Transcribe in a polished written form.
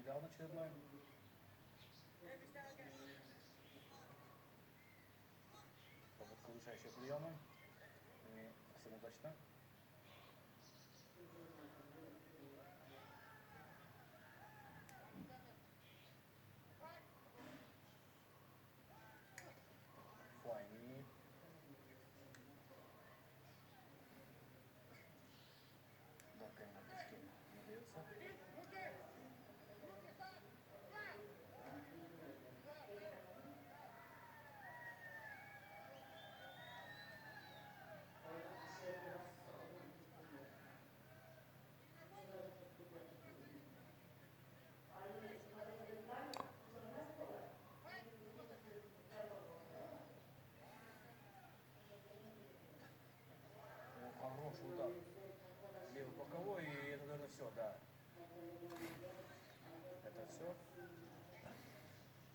Нокдаун очередной. Попытка улучшающего приема. Не совсем удачно. Флайни. Дарка на пушке не дается. Хороший удар. Левый боковой, и это, наверное, все, да. Это все.